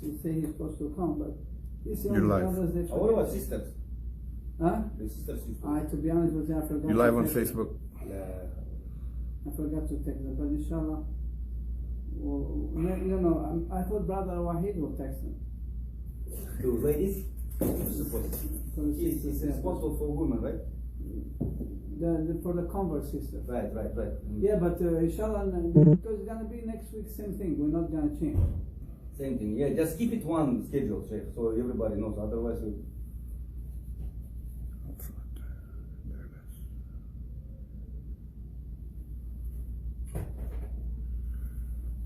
he say he's supposed to come, but this You're live. What about sisters? Huh? The sisters used to. To be honest with you, I forgot. You're live on Facebook. I forgot to text them, but inshallah, you know, I thought Brother Wahid will text them. The ladies? He's responsible for women, right? For the convert sister. Right. Yeah, but inshallah, because it's gonna be next week, same thing. We're not gonna change. Same thing. Yeah, just keep it one schedule, Sheikh, so everybody knows. Otherwise,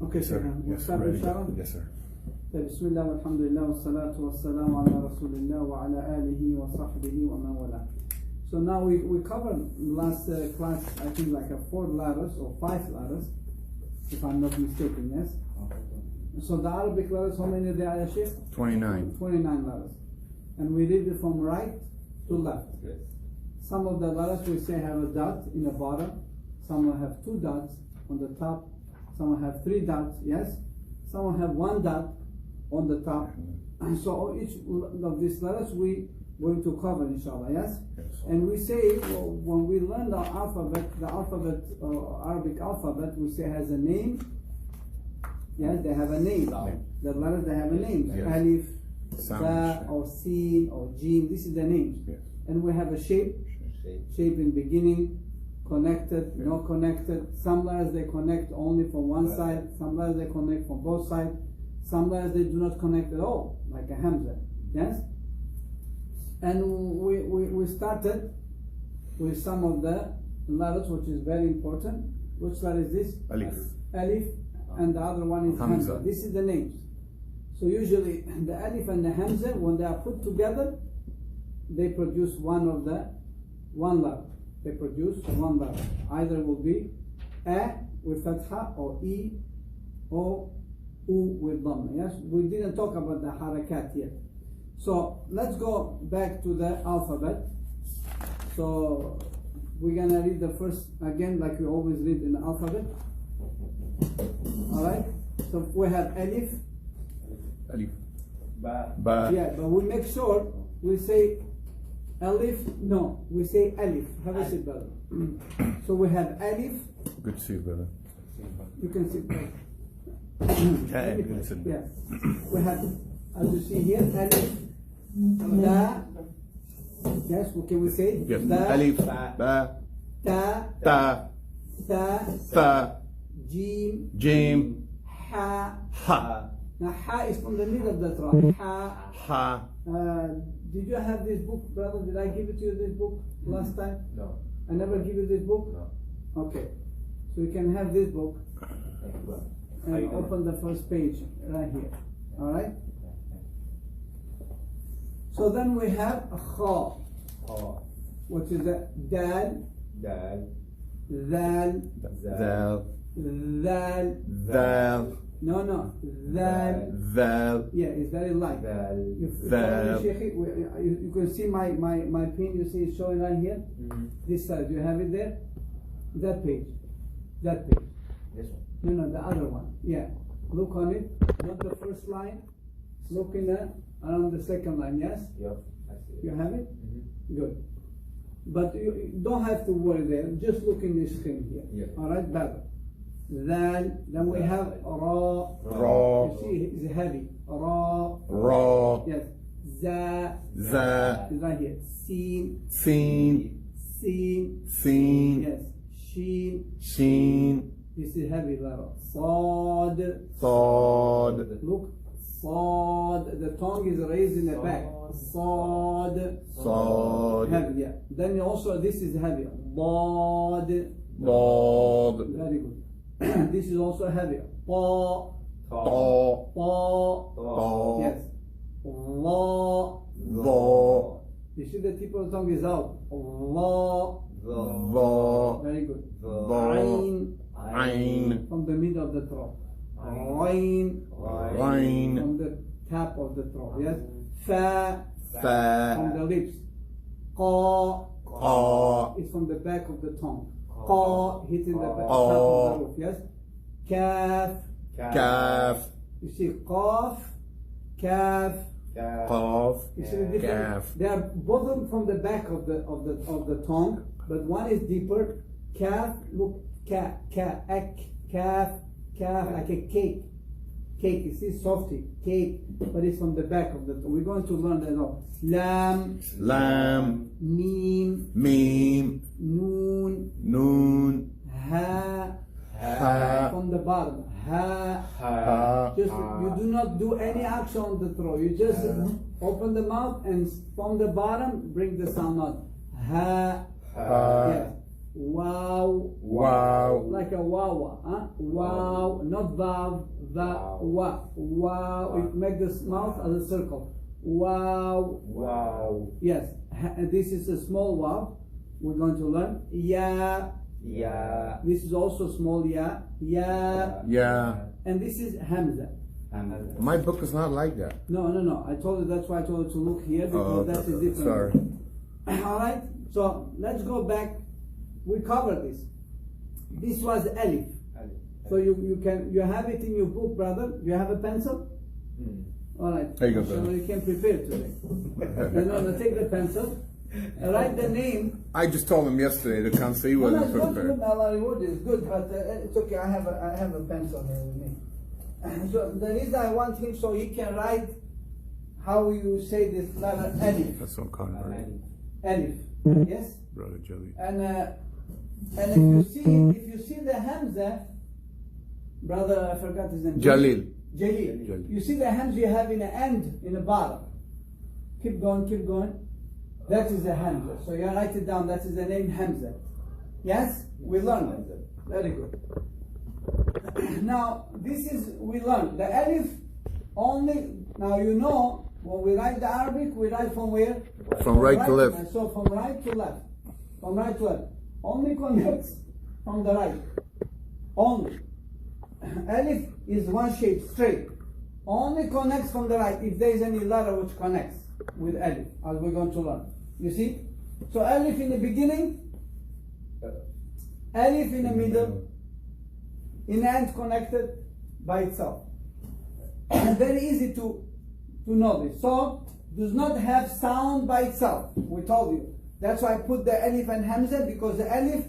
Okay, sir. We'll start inshallah. Yes, sir. Bismillah, alhamdulillah, wa salatu wa salam ala rasulillah wa ala alihi wa sahbihi wa man wala. So now we covered last class, I think like 4 letters or 5 letters, if I'm not mistaken, yes? So the Arabic letters, how many there are, Sheikh? 29. 29 letters. And we read it from right to left. yes. Some of the letters we say have a dot in the bottom, some will have 2 dots on the top, some will have 3 dots, yes? Some will have 1 dot on the top. And so each of these letters we going to cover, inshallah, yes? And we say, well, when we learn the alphabet, Arabic alphabet, we say has a name. Yes, they have a name. The letters, they have a name. Yes. Alif, Sound. Ba, or Sin, or Jim. This is the names. Yes. And we have a shape in beginning, connected, Yes. not connected. Some letters they connect only from one side. Some letters they connect from both sides. Some letters they do not connect at all, like a Hamza. Yes? And we started with some of the letters, which is very important. Which letter is this? Alif. Alif, and the other one is Hamza. Hamza. This is the names. So usually the Alif and the Hamza, when they are put together, they produce one letter. They produce one letter. Either will be A with Fatha, or E, or U with Dhamma. Yes, we didn't talk about the harakat yet. So let's go back to the alphabet. So we're gonna read the first again, like we always read in the alphabet. All right. So we have Alif. Alif. Ba. Ba. Yeah, but we make sure we say Alif. No, we say Alif. Have a seat, brother. So we have Alif. Good to see you, brother. You can sit. Yeah, good to see you. Yes. We have, as you see here, Alif. Da. Yes, what can we say? Yes. Da. Alif. Ba. Ta. Ta. Ta. Ta. Jim. Jim. Ha. Ha. Now, Ha is from the middle of the throat. Ha. Ha. Did you have this book, brother? Did I give it to you, this book, last time? No. I never give you this book? No. Okay. So you can have this book and you doing? open the first page right here. Alright? So then we have Kha, which is a Dal, Dal. Zal, Zal. Zal. Zal. No, Zal. Zal. Yeah, it's very light. Dal. You can see my pin, you see it showing right here? This side, do you have it there? That page. This one. No, the other one. Yeah. Look on it. Not the first line. Look in around the second line, yes? Yep. I see it. You have it? Good. But you don't have to worry there. Just look in this screen here. Yeah. Alright, better. Then we have Ra. Ra. You see, it's heavy. Ra. Ra. Yes. Za. Za. Is right here. Sin. Sin. Sin. Sin. Yes. Sheen. Sheen. This is heavy letter. Sad. Sad. Look. Sad. The tongue is raised in the back. Sad. Sad. Heavy, yeah. Then also this is heavy. Dad. Dad. Very good. This is also heavy. Pa. Ta. Pa. Ta. Yes. La. La. You see the tip of the tongue is out. La. La. Very good. La. Ain. Ain. From the middle of the throat. Rain. Rain. From the top of the throat. Yes. Fa. Fa. From the lips. Qa. Qa. Is from the back of the tongue. Qa hitting the back, Qa. top of the roof. Yes. Kaf. Kaf. You see, Qaf kaf. Qaf. You see the difference? Kaf. They are both of them from the back of the tongue, but one is deeper. Kaf, look, ek, kaf, like a cake. Cake, you see, softy, cake, but it's from the back of the tongue. We're going to learn that now. Lam, Lam. mim, Mim. noon, Noon. ha, Ha. from the bottom. Ha. Ha. Just you do not do any action on the throat. You just open the mouth and from the bottom bring the sound out. Ha. Ha. Yes. Wow. Wow. Like a wawa. Huh? Wow. Not vav. Va. Wa. Wow. You make this mouth as a circle. Wow. Wow. Yes. And this is a small wow. We're going to learn. Ya. Yeah. This is also small ya. Ya. Yeah. And this is hamza. My book is not like that. No. I told you, that's why I told you to look here, because that is different. Sorry. Alright, so let's go back. We covered this. This was alif. So you have it in your book, brother. You have a pencil? Alright. There you go, So brother. you can prepare today. Take the pencil. Write the name. I just told him yesterday to come, so he No, wasn't it's good, prepared. Allah reward is good, but it's okay. I have a pencil here with me. So the reason I want him so he can write how you say this letter alif. That's so kind, Alif. Yes. brother Jelly. And if you see the hamza, brother, I forgot his name. Jalil. Jalil. You see the hamza you have in the end, in the bottom. Keep going. That is the hamza. So you write it down. That is the name hamza. Yes, we learned it. Very good. Now this is we learned the alif only. Now you know when we write the Arabic, we write from where? From right to left. So from right to left. From right to left. Only connects from the right. Only. Alif is one shape, straight. Only connects from the right if there is any letter which connects with alif, as we're going to learn. You see? So alif in the beginning, alif in the middle, in the end connected by itself. And very easy to know this. So does not have sound by itself. We told you. That's why I put the alif and hamza, because the alif,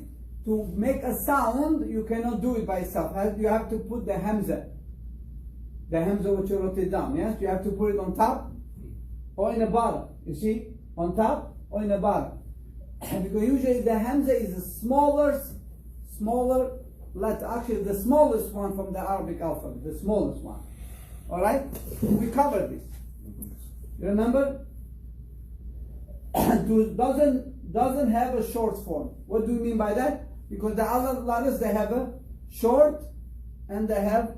to make a sound, you cannot do it by itself. You have to put the hamza. The hamza which you wrote it down, yes? You have to put it on top or in the bottom. You see? On top or in the bottom. Because usually the hamza is the smaller letter. Actually, the smallest one from the Arabic alphabet. The smallest one. Alright? We covered this. You remember? Doesn't have a short form. What do you mean by that? Because the other letters, they have a short and they have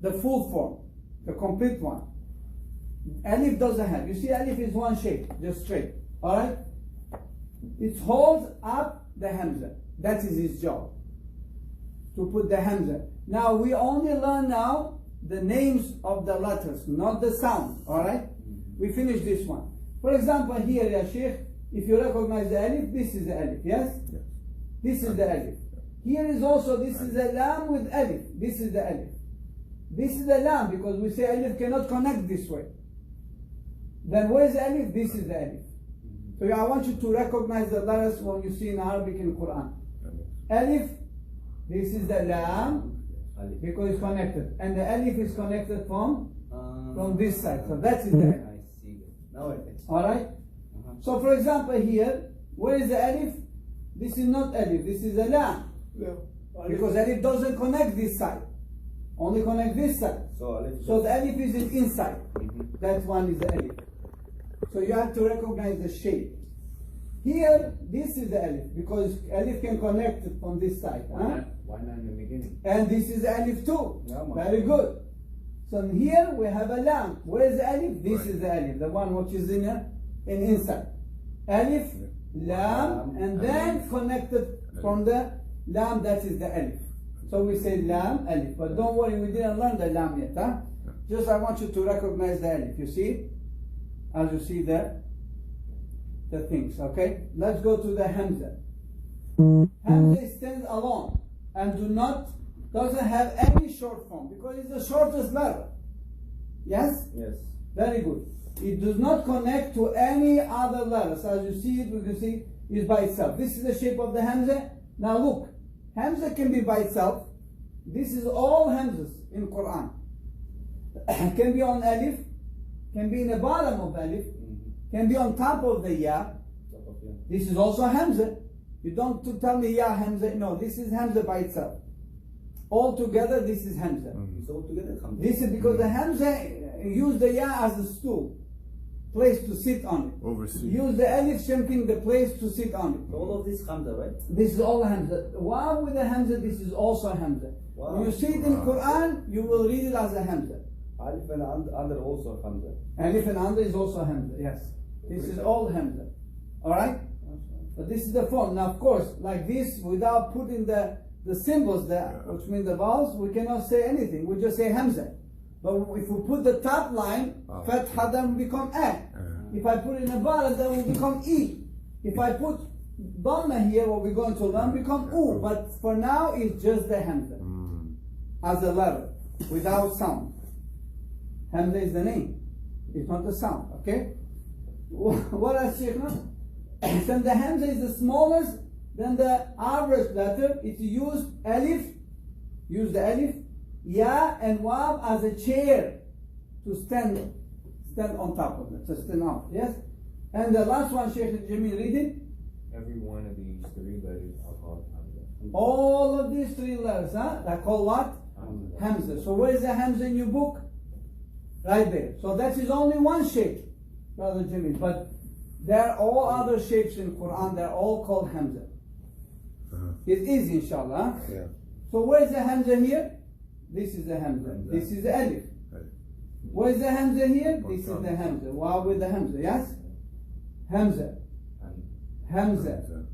the full form, the complete one. Alif doesn't have. You see, alif is one shape, just straight. Alright? It holds up the hamza. That is his job. To put the hamza. Now we only learn now the names of the letters, not the sound. Alright? We finish this one. For example, here, ya Sheikh, if you recognize the alif, this is the alif, yes? Yes. This is the alif. Here is also, this is the lam with alif. This is the alif. This is the lam, because we say alif cannot connect this way. Then where is the alif? This is the alif. So I want you to recognize the letters when you see in Arabic in Quran. Alif, this is the lam, because it's connected. And the alif is connected from this side. So that is the alif. I see. Now I can see. Alright? So for example here, where is the alif? This is not alif, this is a lam. Because alif doesn't connect this side. Only connect this side. So the alif is inside. That one is the alif. So you have to recognize the shape. Here, this is the alif, because alif can connect it from this side. Huh? Why not in the beginning? And this is alif too. Yeah, very good. So here we have a lam. Where is the alif? This is the alif, the one which is in inside. Alif, lam, and then connected from the lam, that is the alif. So we say lam, alif. But don't worry, we didn't learn the lam yet. Huh? Just I want you to recognize the alif. You see? As you see there, the things. Okay? Let's go to the hamza. Hamza stands alone and doesn't have any short form, because it's the shortest letter. Yes? Yes. Very good. It does not connect to any other letters. As you see it, we can see it's by itself. This is the shape of the Hamza. Now look, Hamza can be by itself. This is all Hamzas in Quran. Can be on Alif, can be in the bottom of Alif, can be on top of the Ya. This is also Hamza. You don't tell me Ya Hamza. No, this is Hamza by itself. All together, this is Hamza. It's all together. This is because the Hamza use the Ya as a stool, place to sit on it. Overseas. Use the Alif, same thing, the place to sit on it. All of this Hamza, right? This is all Hamza. Waw with the Hamza, this is also Hamza. Wow. When you see it in Quran, you will read it as a Hamza. Alif and under also Hamza. Alif and under is also Hamza, yes. This is all Hamza. Alright? But this is the form. Now, of course, like this, without putting the symbols there, which mean the vowels, we cannot say anything. We just say Hamza. But if we put the top line, Fatha, then will become A. If I put it in the bottom, then will become E. If I put Dhamma here, what we're going to learn, become U. But for now, it's just the Hamza. As a letter, without sound. Hamza is the name. It's not the sound, okay? What else, Sheikh? Then the Hamza is the smallest, then the average letter. It's used Alif, use the Alif, Ya and Waw as a chair to stand on top of it, to stand up, yes? And the last one, Sheikh Jamil, read it. Every one of these three letters are called Hamza. All of these three letters, they're called what? Hamza. So where is the Hamza in your book? Right there. So that is only one shape, Brother Jimmy. But there are all other shapes in Quran. They're all called Hamza. It's easy, inshallah. Yeah. So where is the Hamza here? This is the Hamza. This is the Alif. Where is the Hamza here? This is the Hamza. Wow with the Hamza, yes? Hamza. Hamza.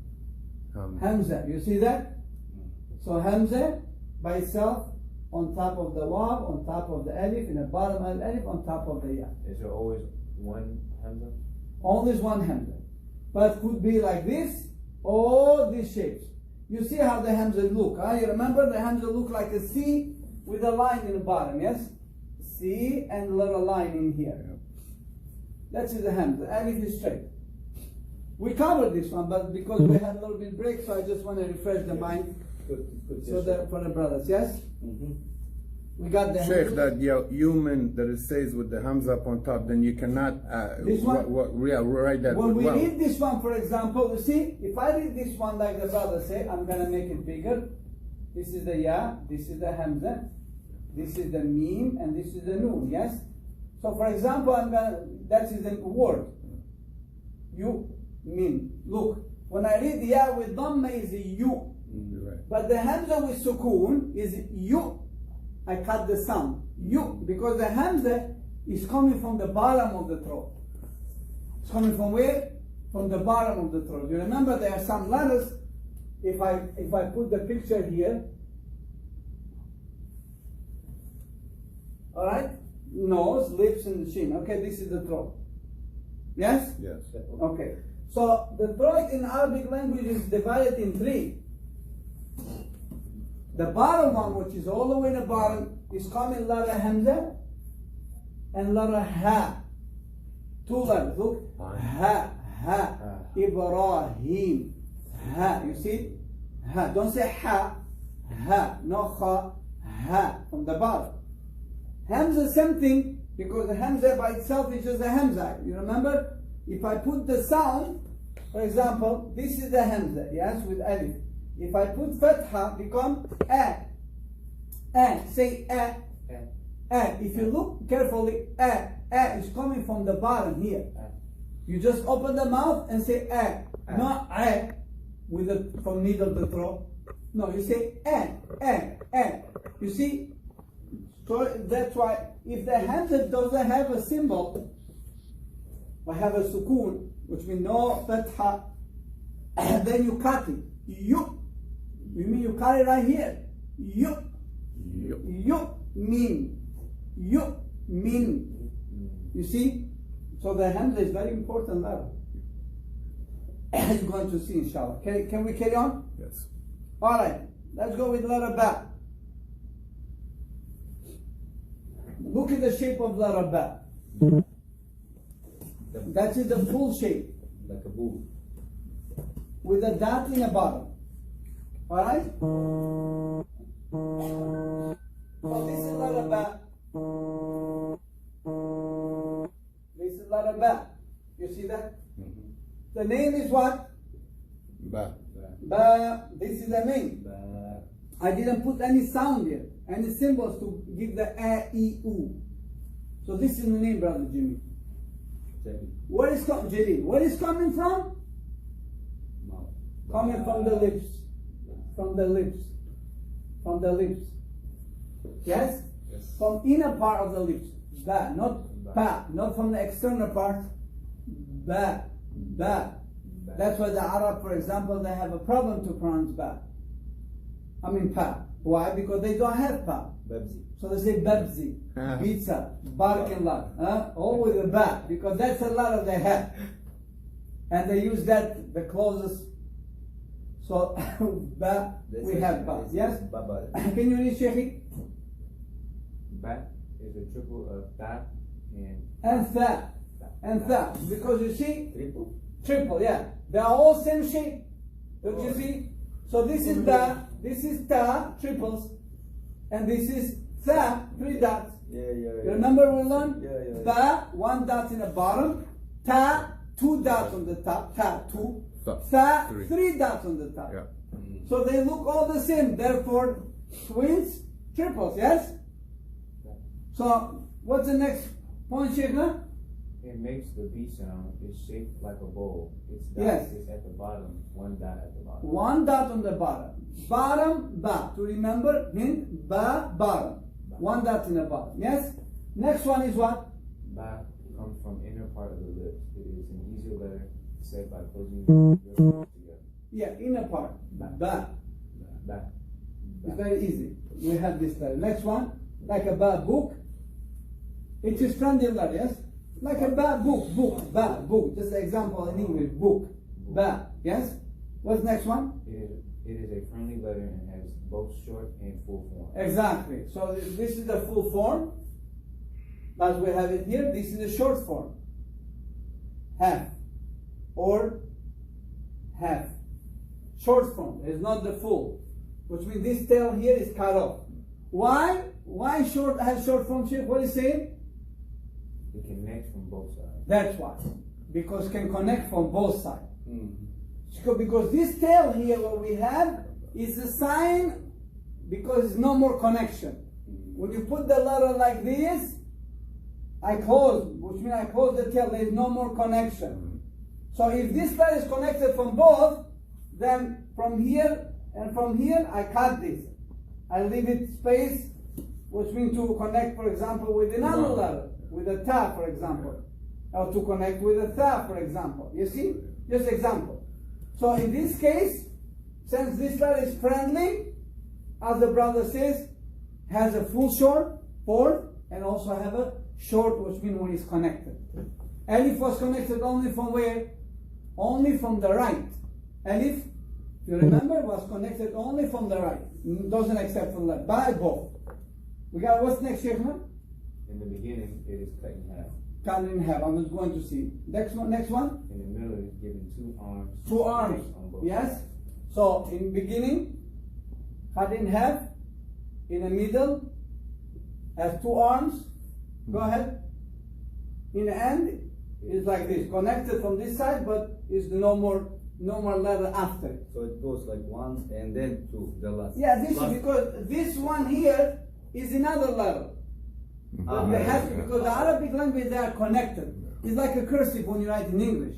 Hamza. You see that? So Hamza by itself, on top of the Waw, on top of the Alif, in the bottom of the Alif, on top of the Ya. Is there always one Hamza? Always one Hamza. But could be like this, all these shapes. You see how the Hamza look, huh? You remember the Hamza look like a C with a line in the bottom, yes? C and a little line in here. That is the Hamza, Alif is straight. We covered this one, but because we had a little bit break, so I just want to refresh the mind. Good. So that for the brothers, yes? We got the Sheikh, Hamza. that human that it says with the Hamza up on top, then you cannot This one? write that. When we well. read this one, for example, you see, if I read this one like the brother say, I'm going to make it bigger. This is the Ya, this is the Hamza, this is the Mim, and this is the Noon, yes? So for example, that is the word. You, Mim. Look, when I read Ya with Dhamma is a You. Right. But the Hamza with Sukoon is You. I cut the sound. You. Because the Hamza is coming from the bottom of the throat. It's coming from where? From the bottom of the throat. You remember there are some letters. If I put the picture here. Alright? Nose, lips, and the chin. Okay, this is the throat. Yes? Yes. Okay. So the throat in Arabic language is divided in three. The bottom one, which is all the way in the bottom, is coming letter Hamza and letter Ha. Two letters. Look. Ha. Ibrahim. Ha. You see? Ha. Don't say Ha. Ha. No Kha. Ha. From the bottom. Hamza, same thing, because the Hamza by itself is just a Hamza. You remember? If I put the sound, for example, this is the Hamza, yes, with Alif. If I put Fatha, become A. A. Say A. A. If you look carefully, A. A is coming from the bottom here. You just open the mouth and say A. Not A with the from middle of the throat. No, you say A. You see? So that's why if the Hamza doesn't have a symbol, or have a sukoon, which means no fatha, then you cut it. You mean you cut it right here. You mean. You see? So the Hamza is very important letter. You're going to see, inshallah. Can we carry on? Yes. Alright, let's go with letter Ba. Look at the shape of letter Ba. That is the full shape. Like a bull. With a dot in the bottom. Alright? So this is not a ba. This is not a ba. You see that? The name is what? Ba. Ba. This is the name. Ba. I didn't put any sound here, any symbols to give the a, e, u. So this is the name, brother Jimmy. Where is Jalil? Where is coming from? Mouth. Coming from the lips. From the lips. From the lips. Yes? Yes. From inner part of the lips. Ba, not ba, not from the external part. Ba, ba. That's why the Arab, for example, they have a problem to pronounce ba. I mean pa. Why? Because they don't have pa. Babsi. So they say babzi, pizza, barking lot. All with a ba, because that's a lot of they have. And they use that, the closest. So, ba, That's we it. have ba. It's Yes? Baba. Can you read Sheikh? Ba is a triple of ta and And tha. And tha. Because you see, Triple. triple, yeah. They are all same shape. Don't you see? So this is ba, this is ta, triples. And this is tha, 3 dots. Yeah. You remember we learned? Yeah. Tha, 1 dot in the bottom. Ta, 2 dots on the top. Ta, 2. Tha, Tha, 3. 3 dots on the top. Yeah. So they look all the same. Therefore, twins, triples, yes? So, what's the next point, Sheikh? it makes the B sound. It's shaped like a bowl. Its dot Yes. is at the bottom. One dot at the bottom. 1 dot on the bottom. Bottom, ba. To remember, hint, ba, bottom. 1 dot in the bottom. Yes? Next one is what? Ba comes from inner part of the lips. It is an easier letter said by closing your lips together. Yeah, inner part. Ba. Ba. It's very easy. We have this letter. Next one, like a ba book. It is friendly letter, yes? Like a ba book, ba book. Just an example in English, book, ba, yes? What's the next one? It is a friendly letter and has both short and full form. Exactly. So this is the full form, as we have it here. This is the short form, half, or half. Short form is not the full, which means this tail here is cut off. Why? Why short has short form shape? What is it saying? It connects from both sides. That's why. Because can connect from both sides. Mm. Because this tail here, what we have, is a sign because it's no more connection. When you put the letter like this, I close, which means I close the tail, there is no more connection. So if this letter is connected from both, then from here and from here, I cut this. I leave it space, which means to connect, for example, with another letter, with a ta, for example, or to connect with a tha, for example. You see? Just example. So in this case, since this letter is friendly, as the brother says, has a full short, fourth, and also have a short, which means when it's connected. Alif was connected only from where? Only from the right. Alif, if you remember, was connected only from the right. Doesn't accept from the left. By both. We got what's next, Sheikh? In the beginning, it is cut in half. Cut in half. I'm just going to see. Next one. Next one. In the middle, it is given 2 arms. 2 arms. on both Yes. sides. So in beginning, cut in half. In the middle, has 2 arms. Go ahead. In the end, it's like this, connected from this side, but it's no more letter after. So it goes like 1 and then 2, the last. Yeah, this is last. because this one here is another letter. But they have to, because the Arabic language, they are connected. It's like a cursive when you write in English.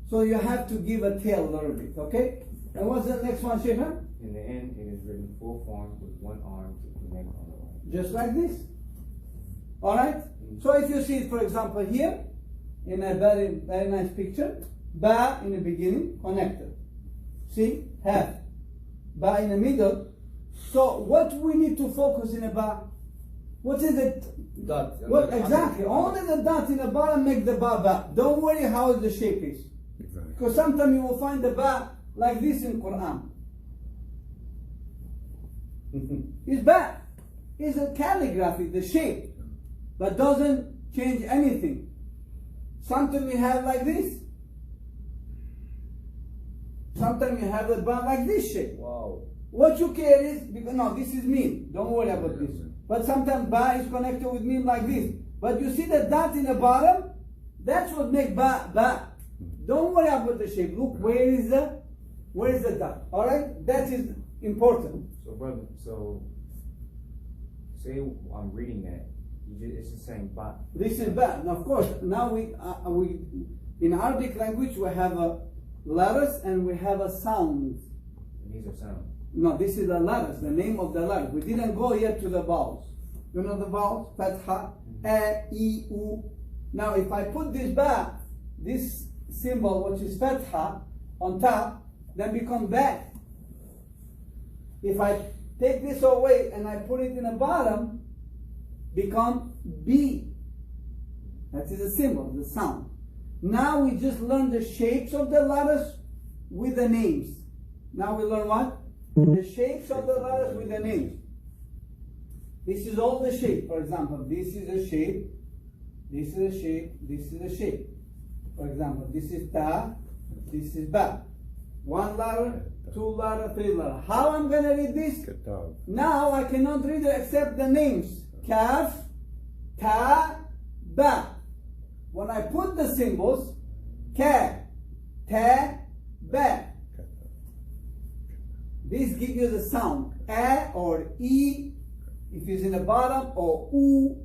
So you have to give a tail a little bit, okay? And what's the next one, Sheikh? In the end, it is written full form with 1 arm to connect on the line. Just like this. Alright? So if you see it, for example, here, in a very, very nice picture, ba in the beginning, connected. See? Half. Ba in the middle. So what we need to focus in a ba? What is it? Dot. What exactly? Only the dot in the bottom make the ba ba. Don't worry how the shape is. Exactly. Because sometimes you will find the ba like this in Quran. It's ba. It's a calligraphy, the shape, but doesn't change anything. Sometimes you have like this. Sometimes you have the ba like this shape. Wow. What you care is, because no, this is meme. Don't worry about this. But sometimes ba is connected with meme like this. But you see the dot in the bottom? That's what makes ba, ba. Don't worry about the shape. Look, where is the dot? Alright? That is important. So brother, so say I'm reading that, it's just saying ba. This is ba. Now, of course, now we in Arabic language we have a letters and we have a sound. And these are sound. No, this is the letters, the name of the letters. We didn't go yet to the vowels. You know the vowels? Fatha, a, I, u. Now, if I put this ba, this symbol, which is fatha, on top, then become ba. If I take this away and I put it in the bottom, become b. That is a symbol, the sound. Now we just learn the shapes of the letters with the names. Now we learn what? The shapes of the letters with the names. This is all the shape. For example, this is a shape, this is a shape, this is a shape. For example, this is ta, this is ba. One letter, two letter, three letter. How I'm going to read this? Kitab. Now I cannot read it except the names. Kaf, ta, ba. When I put the symbols, ka, ta, ba. This gives you the sound. A or E, if it's in the bottom, or U.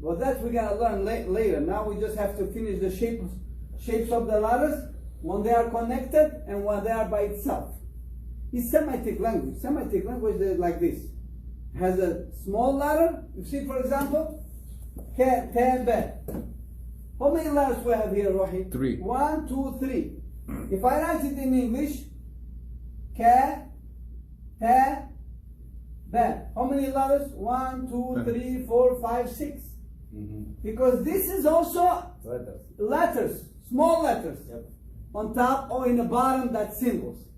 But that we're going to learn later. Now we just have to finish the shapes of the letters when they are connected and when they are by itself. It's Semitic language. Semitic language is like this. Has a small letter. You see, for example, ka, ta, ba. How many letters we have here, Rohi? 3. 1, 2, 3. If I write it in English, ka, ta, ba. How many letters? 1, 2, 3, 4, 5, 6. Because this is also letters, small letters. Yep. On top or in the bottom, that's symbols.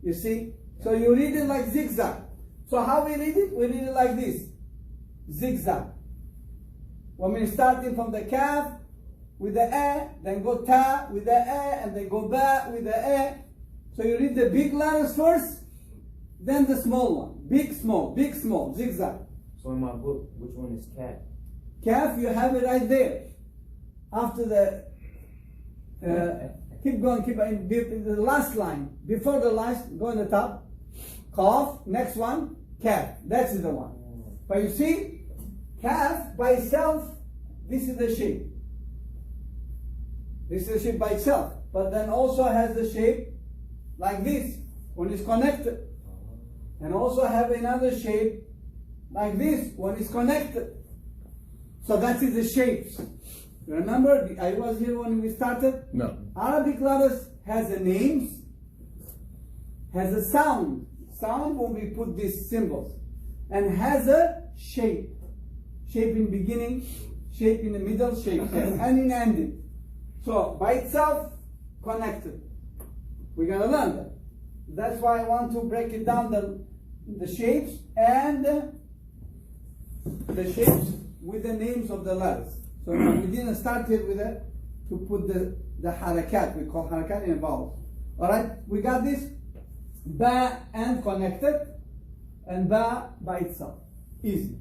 You see? So you read it like zigzag. So how we read it? We read it like this. Zigzag. When we're starting from the kaf with the a, then go ta with the a, and then go ba with the a. So you read the big letters first, then the small one. Big, small, zigzag. So in my book, which one is cat? Kaf, you have it right there. After the, keep going, the last line. Before the last, go on the top. Kaf, next one, kaf. That's the one. But you see, kaf by itself, this is the shape. This is the shape by itself. But then also has the shape like this when it's connected. And also have another shape like this when it's connected. So that is the shapes. Remember, I was here when we started? No. Arabic letters has the names, has a sound. Sound when we put these symbols. And has a shape. Shape in beginning, shape in the middle, shape and in ending. So by itself, connected. We're gonna learn that. That's why I want to break it down, the shapes and the shapes with the names of the letters. So we didn't start here with it to put the harakat. We call harakat in vowels. Alright, we got this ba and connected and ba by itself. Easy.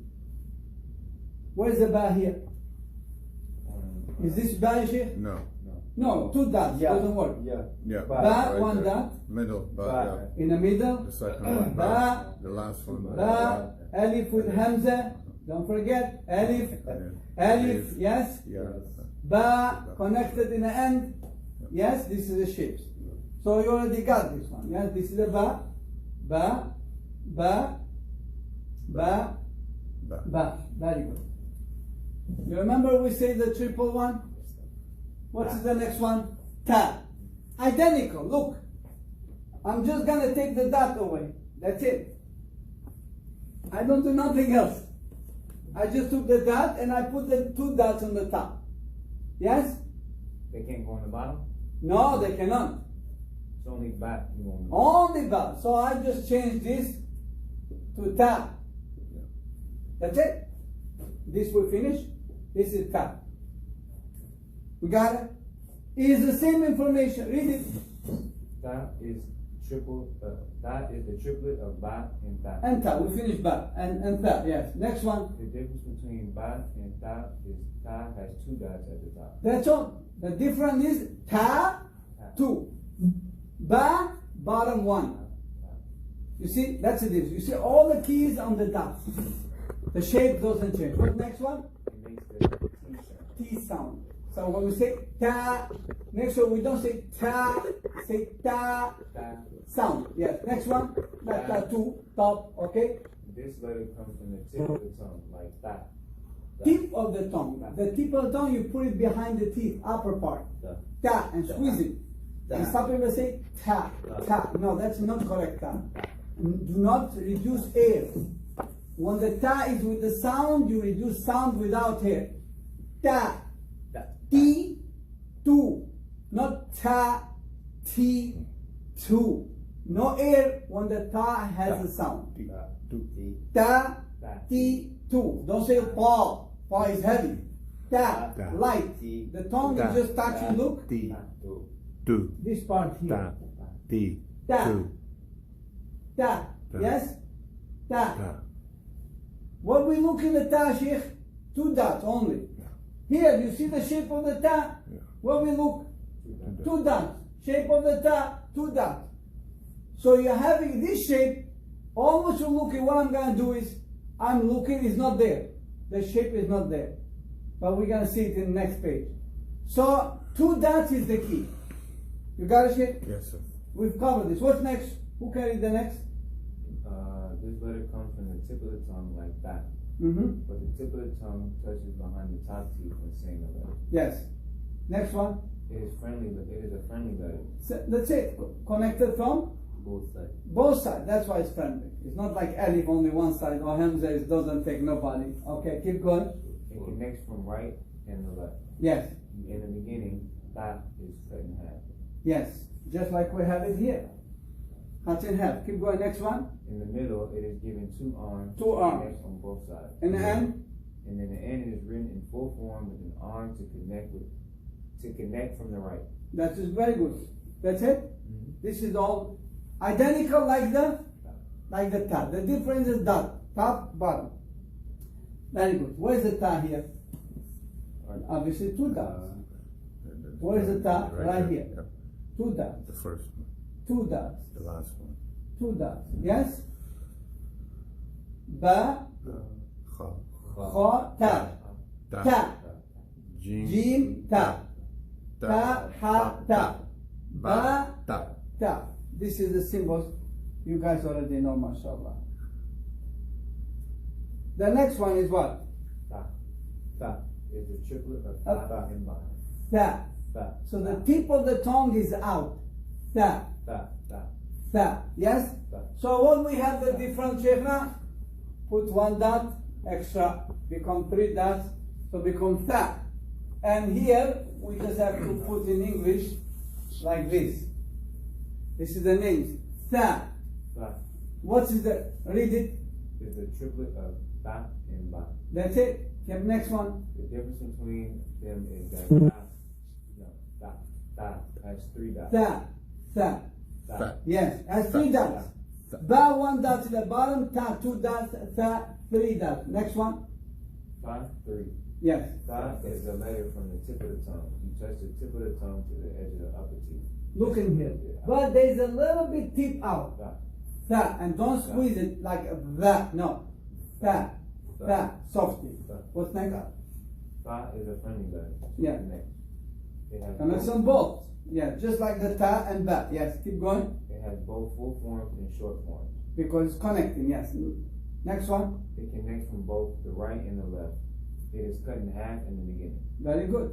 Where's the ba here? Is this ba, Sheikh? No. No, two dots. Yeah. Doesn't work. Yeah. Yeah. Ba, Right one there. dot. Middle. Ba. Yeah. In the middle. The second one. Ba. The last one. Ba, alif with hamza. Don't forget. Alif. Alif, yes. Yeah. Ba, connected in the end. Yes, this is the shapes. So you already got this one. Yes, this is the ba. Ba. Ba. Ba. Ba. Ba. Very good. You remember we say the triple one? What is the next one? Ta. Identical. Look. I'm just going to take the dot away. That's it. I don't do nothing else. I just took the dot and I put the two dots on the top. Yes? They can't go on the bottom? No, they cannot. It's only back. You go on the Only dot. So I just changed this to ta. That's it. This we finish. This is ta. We got it? It is the same information. Read it. That is that is the triplet of ba and ta. And ta. We finished ba and ta. Yes. Next one. The difference between ba and ta is ta has two dots at the top. That's all. The difference is ta, 2. Ba, bottom 1. You see, that's the difference. You see all the keys on the dots. The shape doesn't change. What next one? It makes the T sound. T sound. So when we say ta, next one we don't say ta, say ta, Ta. sound. Yes. Next one, not ta, 2, top. Okay. This letter comes from the tip of the tongue, like ta. Tip of the tongue. The tip of the tongue, you put it behind the teeth, upper part. Ta, and squeeze it. And some people say ta, ta. No, that's not correct ta. Do not reduce air. When the ta is with the sound, you reduce sound without air. Ta, T, 2. Not ta, T, 2. No air when the ta has a sound. Ta, T, 2. Don't say pa. Pa is heavy. Ta, light. The tongue is just touching, look. Two. This part here. T. Ta. Two. Ta. Ta. Yes? Ta. Ta. What we look in the ta, Sheikh? 2 dots only. Here, you see the shape of the ta? Yeah. What we look? 2 dots. Shape of the ta, 2 dots. So you're having this shape. Almost you're looking, what I'm going to do is, I'm looking, it's not there. The shape is not there. But we're going to see it in the next page. So, 2 dots is the key. You got it, Sheikh? Yes, sir. We've covered this. What's next? Who can read the next? This letter comes from the tip of the tongue like that. Mm-hmm. But the tip of the tongue touches behind the top teeth when saying the letter. Yes. Next one. It is friendly, but it is a friendly letter. So that's it. Connected from Both sides. both sides. That's why it's friendly. It's not like alif only one side or hamza it doesn't take nobody. Okay, keep going. It connects from right and the left. Yes. In the beginning, that is cut in half. Yes. Just like we have it here. Cut in half. Keep going. Next one. In the middle, it is given 2 arms. 2 arms. Connect on both sides. In the end. And in the end, it is written in full form with an arm to connect from the right. That is very good. That's it. This is all identical like the ta. The difference is dot, top, bottom. Very good. Where is the ta here? Obviously 2 dots. Where is the ta? Right here. Yep. 2 dots. The first one. 2 dots. The last one. 2 dots. Yes? Ba, Kha. kha, ta. Ta. Ta. Jim. Jim, ta. Ta, ha, ta. Ba, Ta. ta. This is the symbols you guys already know, mashallah. The next one is what? Ta. Ta is the triplet of ta and ba. Ta. Ta. So the tip of the tongue is out. Ta. Ta. Ta. Ta. Yes? Ta. So when we have the different shaykhna, put 1 dot extra, become 3 dots, so become ta. And here we just have to put in English like this. This is the names. Ta. Ta What is the? Read it. is the triplet of ta and ba. That's it. Okay, next one. The difference between them is that ta has 3 dots. Ta. Ta. Ta. Yes, has 3 dots. Ba 1 dot to the bottom. Ta 2 dots. Ta 3 dots. Next one. Ta 3. Yes. Ta is a letter from the tip of the tongue. You touch the tip of the tongue to the edge of the upper teeth. Look in here. But there's a little bit tip out. Ta. Ta. And don't squeeze it like that. No. Ta. Ta. Softly. What's next? Ta is a friendly letter. Yeah. Next. It has And it's on both. Yeah, just like the ta and ba. Yes, keep going. It has both full forms and short forms. Because it's connecting, yes. Next one. It connects from both the right and the left. It is cut in half in the beginning. Very good.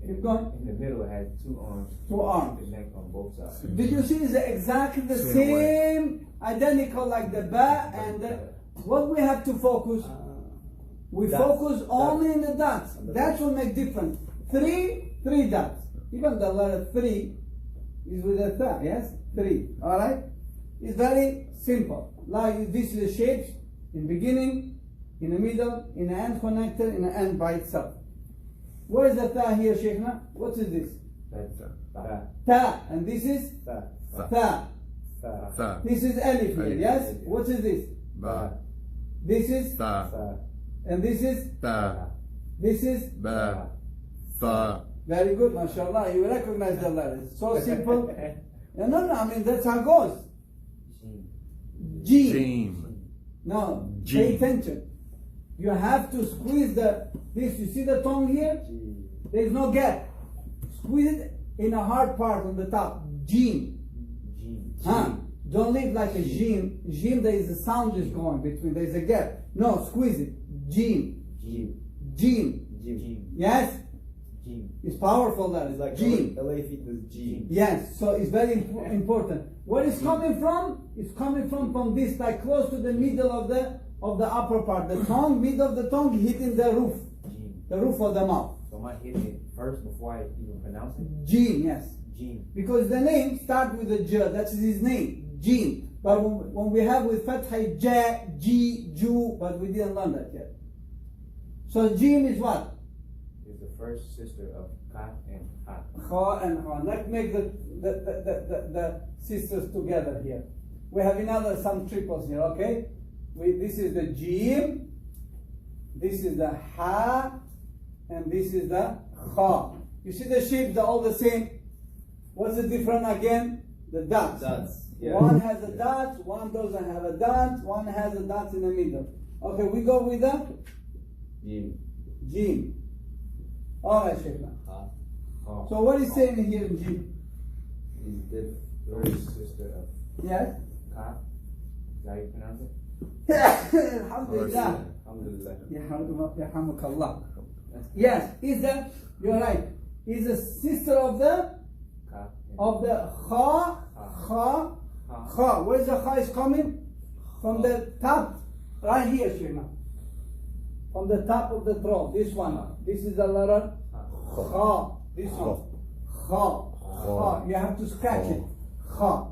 Keep going. In the middle, it has 2 arms. 2 arms. To connect on both sides. Did you see it's exactly the Same same, identical like the ba and the, what we have to focus? We Dots. focus only in the dots. That will make difference. 3 dots. Even the letter 3 is with a tha, yes? 3. Alright? It's very simple. Like this is the shapes in beginning, in the middle, in the end connected, in the end by itself. Where is the ta here, Sheikhna? What is this? Ta. Ta. And this is Ta. ta. Ta. Ta. This is alif here, Alif. yes? What is this? Ba. This is, Ta. Ta. and this is, Ta. this is. Ba. Fa. Very good, mashallah. You recognize the letters. So simple. No, I mean, that's how it goes. Jim. Jim. No, Jim. pay attention. You have to squeeze this. You see the tongue here? There is no gap. Squeeze it in a hard part on the top. Jim. Huh? Don't leave like a jim. Jim, there is a sound is going between. There is a gap. No, squeeze it. Jim. Jim. Yes? It's powerful that. It's like Jim. LA Fitness G. Yes, so it's very important. Where it's coming from? It's coming from this, like close to the middle of the upper part. The tongue, middle of the tongue hitting the roof. The roof of the mouth. So am I hitting it first before I even pronounce it? Jim, yes. Jim. Because the name starts with a J, that's his name, Jim. But when we have with Fatha, J, G, Ju, but we didn't learn that yet. So Jim is what? Is the first sister of Ka and Ha. Kha and Ha. Let's make the sisters together here. We have some triples here, okay? This is the Jim, this is the Ha, and this is the Kha. You see the shapes, they're all the same. What's the difference again? The dots. Dots. Yeah. One has a dot, one doesn't have a dot, one has a dot in the middle. Okay, we go with the Jim. Jim. Alright, Sheikhna. Ha. Ha. So what is saying here in Jim? Is the First sister of Yes? Ka. Is that how you pronounce it? Alhamdulillah. Alhamdulillah. Yarhamukallah. Yes, you're right. Is the sister of the Ka. Kha, Kha, Kha. Where's the Kha is coming? From the top, right here, Shema. From the top of the throat, this one. This is the letter Kha. This one. Kha. Kha. You have to scratch it. Kha.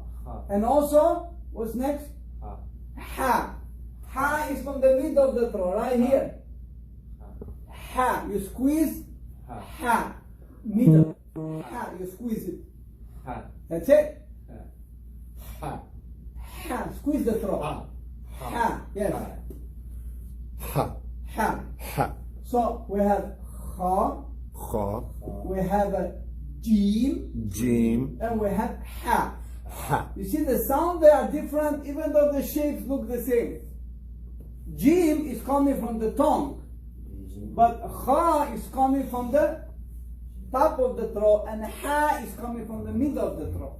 And also, what's next? Ha. Ha is from the middle of the throat, right here. Ha. You squeeze. Ha. Middle. Ha. You squeeze it. Ha. That's it. Ha. Ha. Squeeze the throat. Ha. Ha. Yes. Ha. Ha. Ha. So we have Kha, Kha. we have a Jim, Jim. and we have Ha. Ha. You see the sound, they are different even though the shapes look the same. Jim is coming from the tongue, but Kha is coming from the top of the throat, and Ha is coming from the middle of the throat.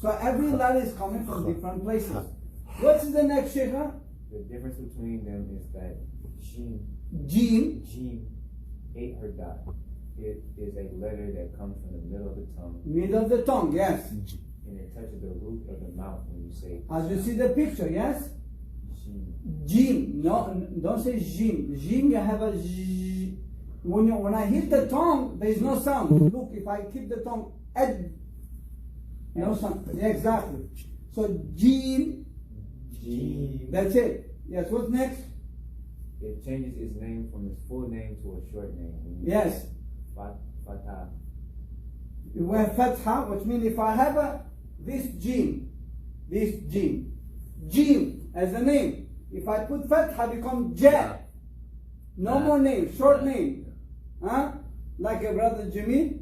So every letter is coming from different places. What's the next Sheikha? The difference between them is that Jim. Jim ate her dot. It is a letter that comes from the middle of the tongue Middle of the tongue, yes. and it touches the roof of the mouth when you say As you see the picture, yes? Jim. Jim. No, don't say Jim. Jim, you have a J. When I hit the tongue, there is no sound. Look, if I keep the tongue at, no sound. Yeah, exactly. So Jim, Jim. that's it. Yes, what's next? It changes its name from its full name to a short name. When you Yes. say Fatah. We have Fatha, which means if I have this Jim, Jim as a name. If I put Fatha, become J. No more name, short name. Huh? Like a brother Jamil,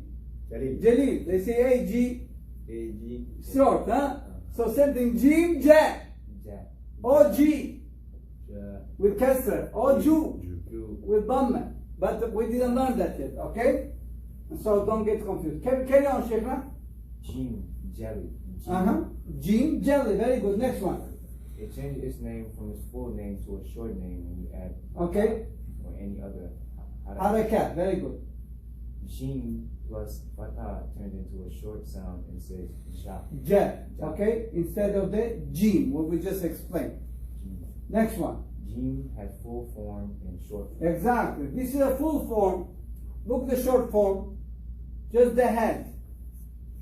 Jalil. They say A-G, A-G. short, huh? So same thing, Jim, J. Jack. O-G Ja. with Kasra. O-Ju Ju. with Dhamma. But we didn't learn that yet, okay? So don't get confused. Carry on, Sheikhna. Jim Jelly. Jim. Uh-huh. Jim, Jelly. Very good. Next one. It changes its name from its full name to a short name when you add Okay. or any other Harakat. Very good. Jim plus Fatah turned into a short sound and says Ja. J. Okay? Instead of the Jim, what we just explained. Jim. Next one. Jim has full form and short form. Exactly. This is a full form. Look the short form. Just the head.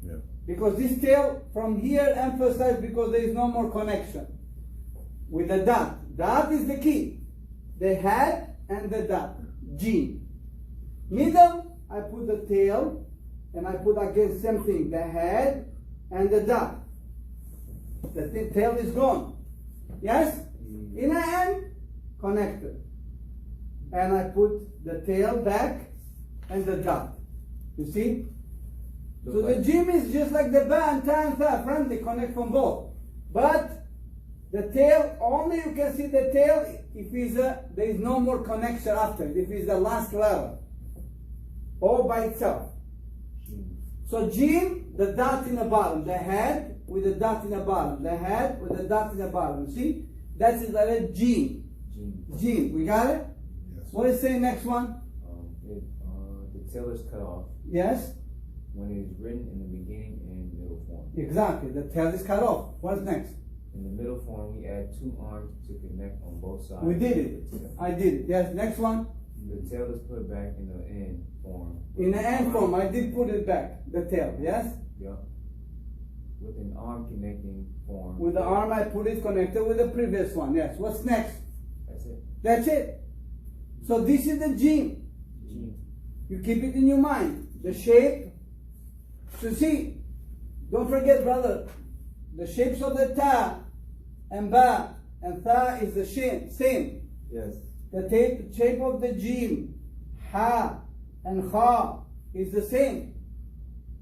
Yeah. Because this tail from here emphasized because there is no more connection with the dot. Dot is the key. The head and the dot. Jim. Middle, I put the tail, and I put again same thing, the head and the dot. The tail is gone. Yes? In a end, connected. And I put the tail back and the dot. You see? So the jim is just like the ba and ta and tha, friendly, connect from both. But the tail, only you can see the tail if there is no more connection after, if it's the last letter. All by itself. So jim, the dot in the bottom, the head with the dot in the bottom, the head with the dot in the bottom. You see? That's the letter jim. Jim. We got it? Yes. What is saying next one? The tail is cut off Yes? when it is written in the beginning and middle form. Exactly. The tail is cut off. What's next? In the middle form, we add two arms to connect on both sides. We did of it. the tail. I did it. Yes. Next one. The tail is put back in the end form. In the end form, I did put it back. The tail. Yes? Yep. With an arm connecting form. With the arm, I put it connected with the previous one. Yes. What's next? That's it. That's it. So this is the jim. Jim. You keep it in your mind. The shape. So see, don't forget, brother, the shapes of the ta and ba and tha is the same. Yes. The shape of the jim, ha and kha is the same.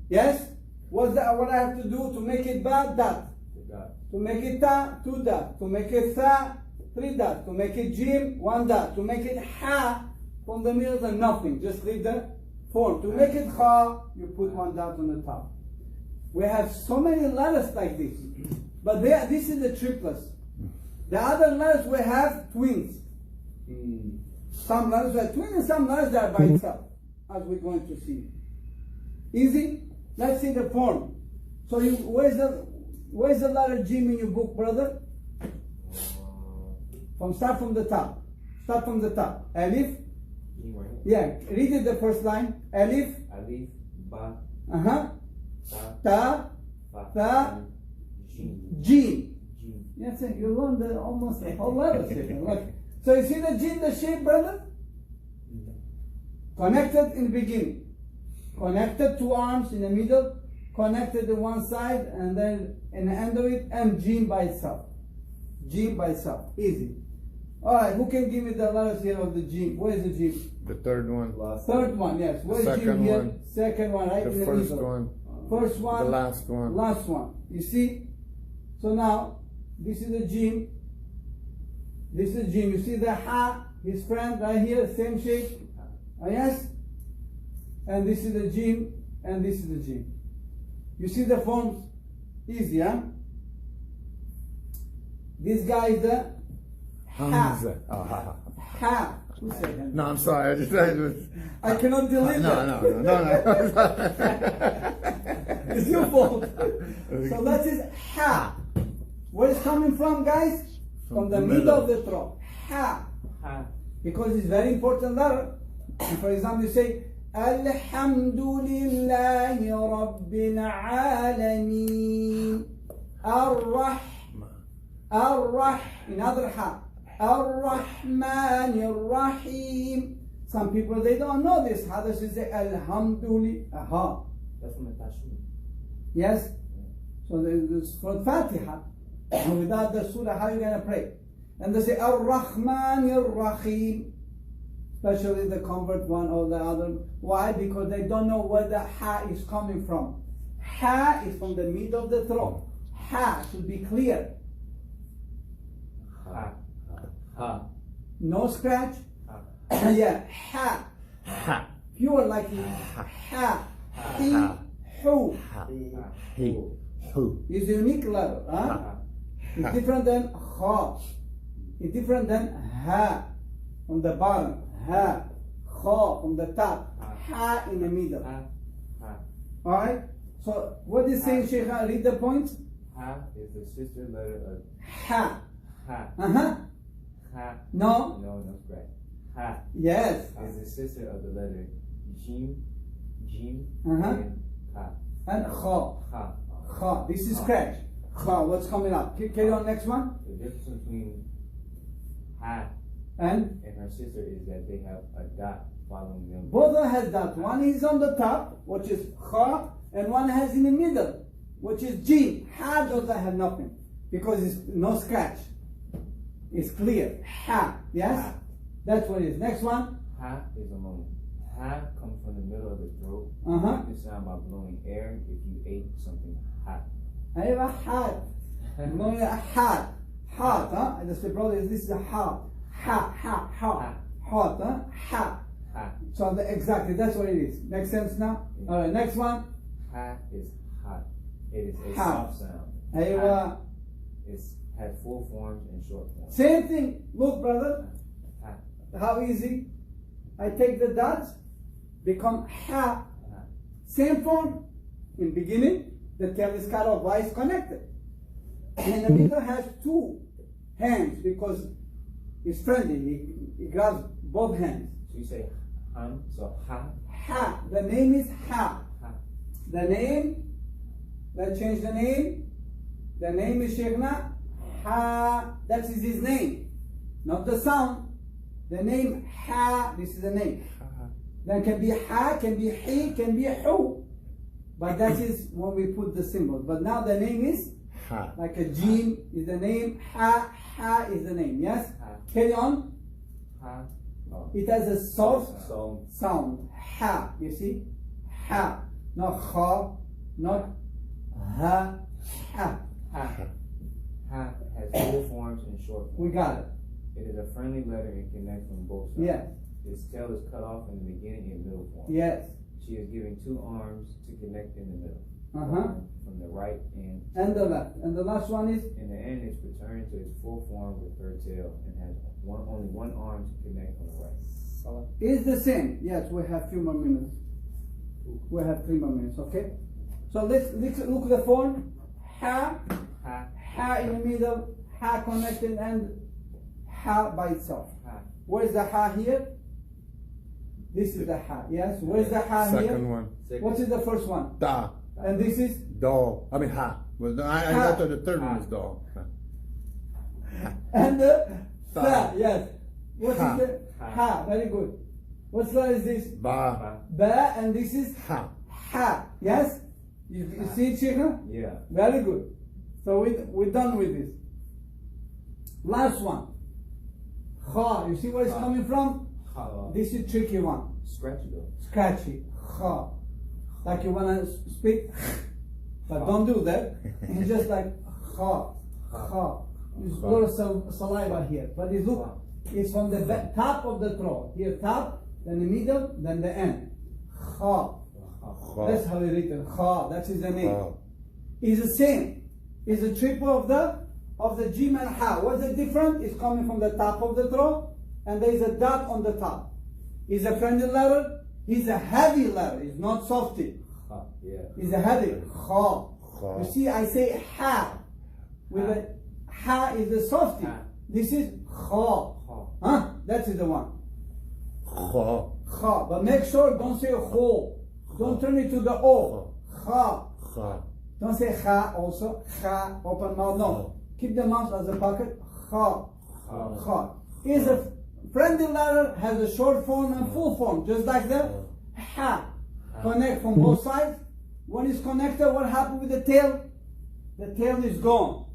Yes? What I have to do to make it ba? Dot. The dot. To make it ta, 2 dots. To make it tha, 3 dots. To make it jim, 1 dot. To make it ha, from the middle and nothing. Just leave the form. To make it kha, you put 1 dot on the top. We have so many letters like this. But this is the triplets. The other letters we have twins. Some letters are twins and some letters are by itself, as we're going to see. Easy? Let's see the form. So where's the letter jim in your book, brother? Start from the top. Start from the top. Alif. Jim right here. Yeah, read it the first line. Alif. Alif, ba, Ta. ta, Ta. fa, jim. Jim. Jim. Yes, sir, you learned almost the whole letters here. Look. So you see the jim, the shape, brother? Connected in the beginning. Connected 2 arms in the middle. Connected to one side, and then in the end of it, and jim by itself. Jim by itself. Easy. Alright, who can give me the letters here of the jim? Where is the jim? The third one. Third one, yes. Where's jim second here? one. Second one, right The in the first middle. one. First one. The last one. Last one. You see? So now, this is the jim. This is jim. You see the ha, his friend right here, same shape. Yes? And this is the jim, and this is the jim. You see the forms? Easy, huh? This guy is the ha. Hamza. Oh, ha. Ha. Who said that? No, I'm sorry. I cannot delete that. No. It's your fault. So that is ha. Where is coming from, guys? From the middle of the throat. Ha. Ha. Because it's very important letter. For example, you say Alhamdulillahi Rabbil Alameen. Another ha. Ar-Rahman Ar-Rahim. Some people, they don't know this. How does it say Alhamdulillah? That's from the Tashmi. Yes? So this for Fatiha. Without the surah, how are you going to pray? And they say Ar-Rahman Ar-Rahim. Especially the convert one or the other. Why? Because they don't know where the ha is coming from. Ha is from the middle of the throat. Ha should be clear. Ha. Ha. No scratch. Ha. Yeah, ha. Ha. Pure like ha. He, hu. He. Who. Is a unique letter. Huh? It's different than ha. It's different than ha. From the bottom. Ha. Ha from the top. Ha in the middle. Ha. Ha. Alright? So what is saying, Sheikh? Read the point. Ha is the sister letter of Ha. ha. Uh-huh. Ha. No. No scratch. Ha Yes. is the sister of the letter Jim, Jim, Uh-huh. and Ha. And kha. Ha. Kha. This is scratch. Kha. What's coming up? Carry on next one. The difference between Ha And and her sister is that they have a dot following them. Both of them has that. One is on the top, which is ha, and one has in the middle, which is jim. Ha doesn't have nothing because it's no scratch. It's clear. Ha. Yes? Ha. That's what it is. Next one. Ha is a moan. Ha comes from the middle of the throat. Uh-huh. You make the sound by blowing air if you ate something hot. أيوة hot. Blowing a hot. Hot, huh? And the brother, this is a hot. Hot, hot, hot. Hot, huh? Hot. Ha. So exactly, that's what it is. Makes sense now? Yeah. Alright, next one. Ha is hot. It is a Ha. soft sound. أيوة. It has full forms and short forms. Same thing. Look, brother. Ha. How easy? I take the dots, become ha. Ha. Same form. In beginning, the tail is cut off. Why is connected? And the middle has two hands because it's friendly. He grabs both hands. So you say han, so ha. Ha. The name is ha. Ha. The name. Let's change the name. The name is Sheikhna. Ha. That is his name, not the sound. The name ha. This is the name. Then can be ha, can be he, can be hu. But that is when we put the symbol. But now the name is Ha. like a jim is the name. Ha. Ha is the name. Yes. Ha. Carry on. Ha. Oh. It has a soft So sound. Ha. You see? Ha. Not ha. Not ha. Ha. Ha. Ha has full forms and short forms. We got it. It is a friendly letter and connects from both sides. Yes. Its tail is cut off in the beginning and middle form. Yes. She is giving two arms to connect in the middle. Uh-huh. One from the right and And the left. And the last one is in the end it's returned to its full form with her tail and has only one arm to connect on the right. is the same. Yes, we have few more minutes. We have 3 more minutes, okay? So let's look at the form. Ha, Ha. ha in the middle, ha connected, and ha by itself. Ha. Where's the ha here? This is the ha, yes? Where's the ha Second here? one. What is the first one? Da. And this is? Do. I mean ha. Well, I Ha. thought the third one was do. And the Tha. tha, yes. What is Ha. the? Ha, very good. What letter is this? Ba. Ba, and this is Ha. ha, yes? You see it, Sheikh? Yeah. Very good. So we're done with this. Last one. Ha. You see where it's coming from? Ha. This is tricky one. Scratchy though. Scratchy. Ha. Like you wanna speak, but don't do that. It's just like ha. Ha. There's a lot of saliva here, but it look. It's from the top of the throat. Here top, then the middle, then the end. Ha. Ha. That's how it's written. Ha. That is the name. Ha. Is the same. Is the triple of the jim and ha. What's the difference? It's coming from the top of the throat, and there is a dot on the top. Is a friendly letter. It's a heavy letter. It's not softy. Ha. Yeah. It's a heavy. Ha. Ha. You see, I say ha. With Ha. a ha is the softy. Ha. This is ha. Ha. Huh? That is the one. Ha. Ha. But make sure don't say ho. Don't turn it to the o. Ha. Ha. Don't say ha also. Ha. Open mouth. No. Keep the mouth as a pocket. Ha. Ha. Ha. Is a friendly letter, has a short form and full form, just like the ha. Connect from both sides. When it's connected, what happens with the tail? The tail is gone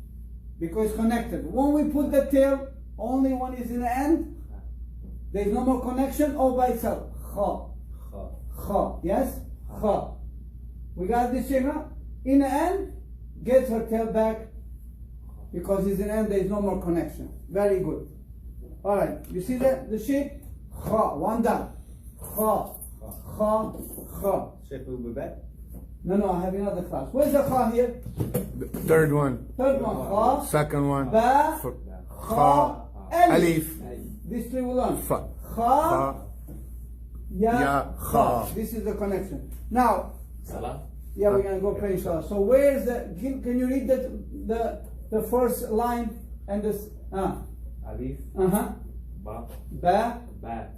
because it's connected. When we put the tail, only one is in the end. There is no more connection all by itself. Ha. Ha. Ha. Yes? Ha. We got this Shema? In the end, gets her tail back because it's in the end, there is no more connection. Very good. All right. You see the shape? Ha. One down. Ha. Ha. Ha. Sheikh will be back. No, I have another class. Where's the ha here? The third one. Third one. Ha. Second one. Ba. For Ha. Alif. These three will learn. Fa. Ha. Ha. Ya. Ya. Ha. This is the connection. Now, Salah. yeah, we're gonna go pray inshallah. So where's the? Can you read the first line and this? Alif. Ba. Ba. Ba.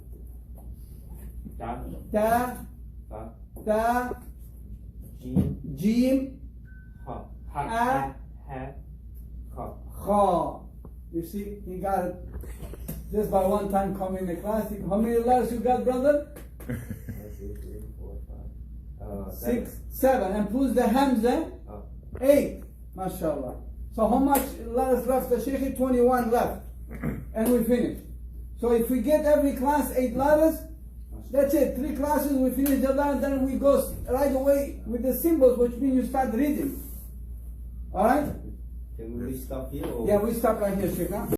Da. Ta. Fa. Ta. Jim. Jim. Ha. Ha. Ha. Ha. Ha. Ha. You see, he got it just by one time coming in the class. How many letters you got, brother? 2, 3, 4, 5. 6, 7, and plus the Hamza, 8. MashaAllah. So how much letters left? The Sheikh 21 left. And we finish. So if we get every class 8 letters, that's it. 3 classes, we finish the letter, then we go right away with the symbols, which means you start reading. Alright? Can we stop here? Or? Yeah, we stop right here, Sheikh. Huh?